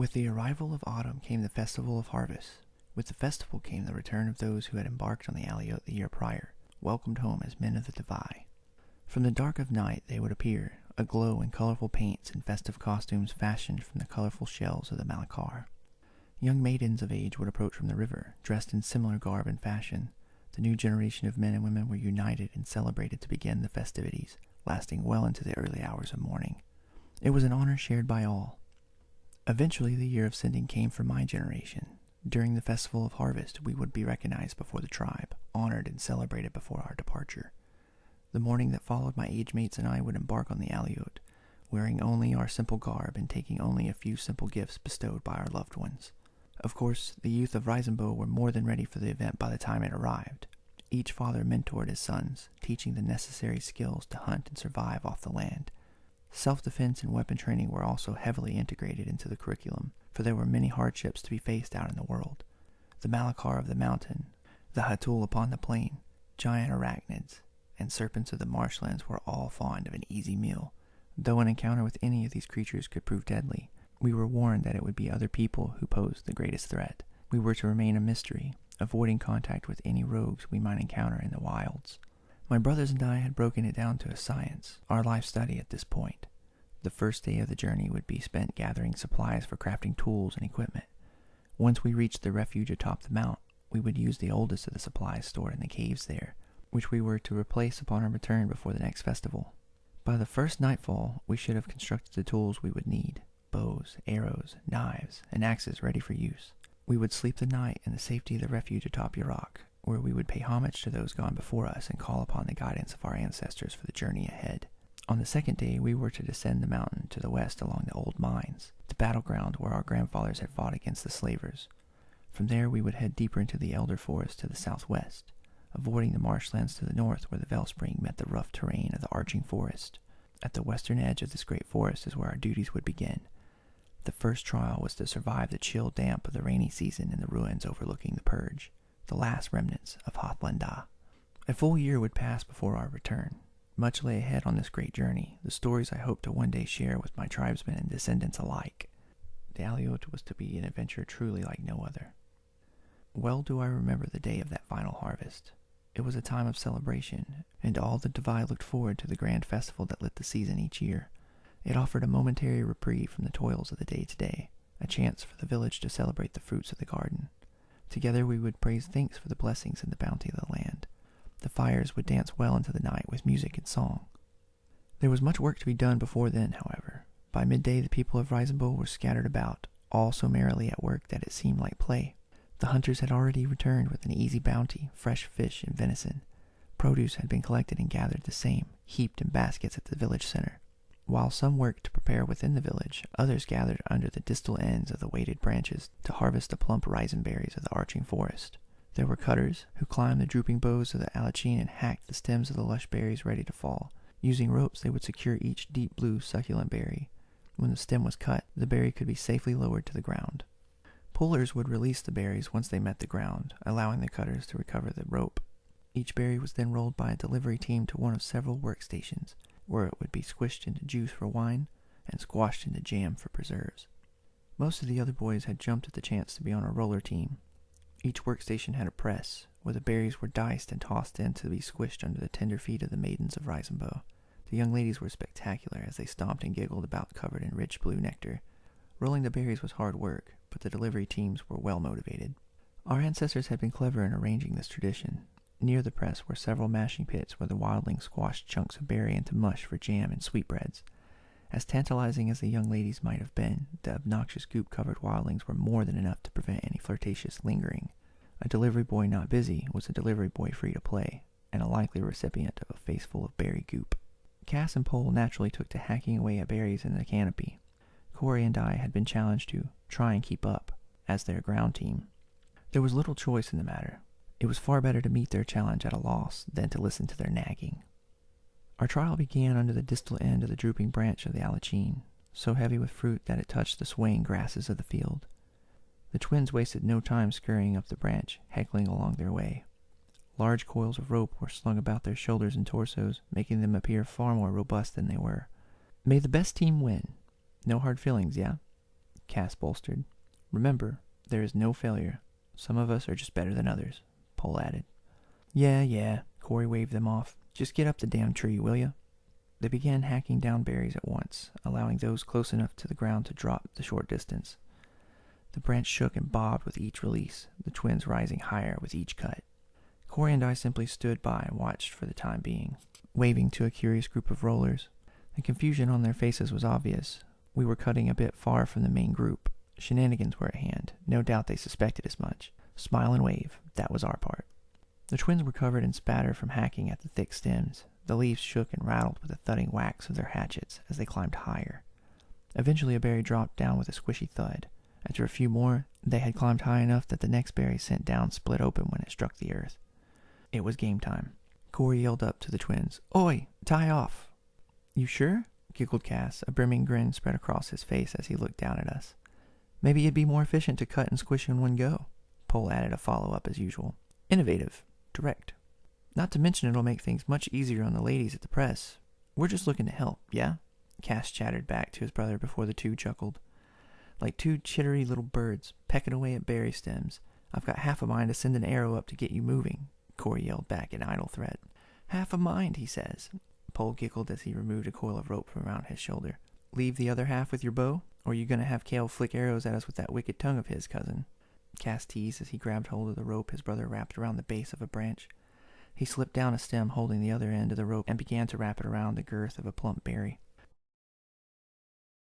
With the arrival of autumn came the festival of harvest. With the festival came the return of those who had embarked on the Aliote the year prior, welcomed home as men of the Divide. From the dark of night they would appear, aglow in colorful paints and festive costumes fashioned from the colorful shells of the malachar. Young maidens of age would approach from the river, dressed in similar garb and fashion. The new generation of men and women were united and celebrated to begin the festivities, lasting well into the early hours of morning. It was an honor shared by all. Eventually the year of sending came for my generation. During the festival of harvest we would be recognized before the tribe, honored and celebrated before our departure. The morning that followed, my age mates and I would embark on the Aliote, wearing only our simple garb and taking only a few simple gifts bestowed by our loved ones. Of course, the youth of Reisenbow were more than ready for the event by the time it arrived. Each father mentored his sons, teaching the necessary skills to hunt and survive off the land. Self-defense and weapon training were also heavily integrated into the curriculum, for there were many hardships to be faced out in the world. The malachar of the mountain, the hatul upon the plain, giant arachnids, and serpents of the marshlands were all fond of an easy meal. Though an encounter with any of these creatures could prove deadly, we were warned that it would be other people who posed the greatest threat. We were to remain a mystery, avoiding contact with any rogues we might encounter in the wilds. My brothers and I had broken it down to a science, our life study at this point. The first day of the journey would be spent gathering supplies for crafting tools and equipment. Once we reached the refuge atop the mount, we would use the oldest of the supplies stored in the caves there, which we were to replace upon our return before the next festival. By the first nightfall, we should have constructed the tools we would need: bows, arrows, knives, and axes ready for use. We would sleep the night in the safety of the refuge atop Yurok, where we would pay homage to those gone before us and call upon the guidance of our ancestors for the journey ahead. On the second day, we were to descend the mountain to the west along the old mines, the battleground where our grandfathers had fought against the slavers. From there, we would head deeper into the elder forest to the southwest, avoiding the marshlands to the north where the Wellspring met the rough terrain of the arching forest. At the western edge of this great forest is where our duties would begin. The first trial was to survive the chill damp of the rainy season in the ruins overlooking the Purge, the last remnants of Hothlandah. A full year would pass before our return. Much lay ahead on this great journey, the stories I hoped to one day share with my tribesmen and descendants alike. The Aliote was to be an adventure truly like no other. Well do I remember the day of that final harvest. It was a time of celebration, and all the Divide looked forward to the grand festival that lit the season each year. It offered a momentary reprieve from the toils of the day-to-day, a chance for the village to celebrate the fruits of the garden. Together we would praise thanks for the blessings and the bounty of the land. The fires would dance well into the night with music and song. There was much work to be done before then, however. By midday the people of Reisenbow were scattered about, all so merrily at work that it seemed like play. The hunters had already returned with an easy bounty, fresh fish and venison. Produce had been collected and gathered the same, heaped in baskets at the village center. While some worked to prepare within the village, others gathered under the distal ends of the weighted branches to harvest the plump risenberries of the arching forest. There were cutters who climbed the drooping boughs of the alachine and hacked the stems of the lush berries ready to fall. Using ropes, they would secure each deep blue succulent berry. When the stem was cut, the berry could be safely lowered to the ground. Pullers would release the berries once they met the ground, allowing the cutters to recover the rope. Each berry was then rolled by a delivery team to one of several workstations, where it would be squished into juice for wine and squashed into jam for preserves. Most of the other boys had jumped at the chance to be on a roller team. Each workstation had a press, where the berries were diced and tossed in to be squished under the tender feet of the maidens of Reisenbow. The young ladies were spectacular as they stomped and giggled about covered in rich blue nectar. Rolling the berries was hard work, but the delivery teams were well motivated. Our ancestors had been clever in arranging this tradition. Near the press were several mashing pits where the wildlings squashed chunks of berry into mush for jam and sweetbreads. As tantalizing as the young ladies might have been, the obnoxious goop-covered wildlings were more than enough to prevent any flirtatious lingering. A delivery boy not busy was a delivery boy free to play, and a likely recipient of a face full of berry goop. Cass and Pole naturally took to hacking away at berries in the canopy. Corey and I had been challenged to try and keep up, as their ground team. There was little choice in the matter. It was far better to meet their challenge at a loss than to listen to their nagging. Our trial began under the distal end of the drooping branch of the alachine, so heavy with fruit that it touched the swaying grasses of the field. The twins wasted no time scurrying up the branch, heckling along their way. Large coils of rope were slung about their shoulders and torsos, making them appear far more robust than they were. May the best team win. No hard feelings, yeah? Cass bolstered. Remember, there is no failure. Some of us are just better than others, Pole added. Yeah, Corey waved them off. Just get up the damn tree, will ya? They began hacking down berries at once, allowing those close enough to the ground to drop the short distance. The branch shook and bobbed with each release, the twins rising higher with each cut. Corey and I simply stood by and watched for the time being, waving to a curious group of rollers. The confusion on their faces was obvious. We were cutting a bit far from the main group. Shenanigans were at hand. No doubt they suspected as much. Smile and wave. That was our part. The twins were covered in spatter from hacking at the thick stems. The leaves shook and rattled with the thudding whacks of their hatchets as they climbed higher. Eventually a berry dropped down with a squishy thud. After a few more, they had climbed high enough that the next berry sent down split open when it struck the earth. It was game time. Corey yelled up to the twins, "Oi, tie off!" "You sure?" giggled Cass. A brimming grin spread across his face as he looked down at us. "Maybe it'd be more efficient to cut and squish in one go." Pole added a follow-up as usual. "Innovative. Direct. Not to mention it'll make things much easier on the ladies at the press. We're just looking to help, yeah?" Cass chattered back to his brother before the two chuckled. "Like two chittery little birds, pecking away at berry stems. I've got half a mind to send an arrow up to get you moving," Corey yelled back in idle threat. "Half a mind, he says." Pole giggled as he removed a coil of rope from around his shoulder. "Leave the other half with your bow, or you gonna have Kael flick arrows at us with that wicked tongue of his, cousin?" Cass teased as he grabbed hold of the rope his brother wrapped around the base of a branch. He slipped down a stem holding the other end of the rope and began to wrap it around the girth of a plump berry.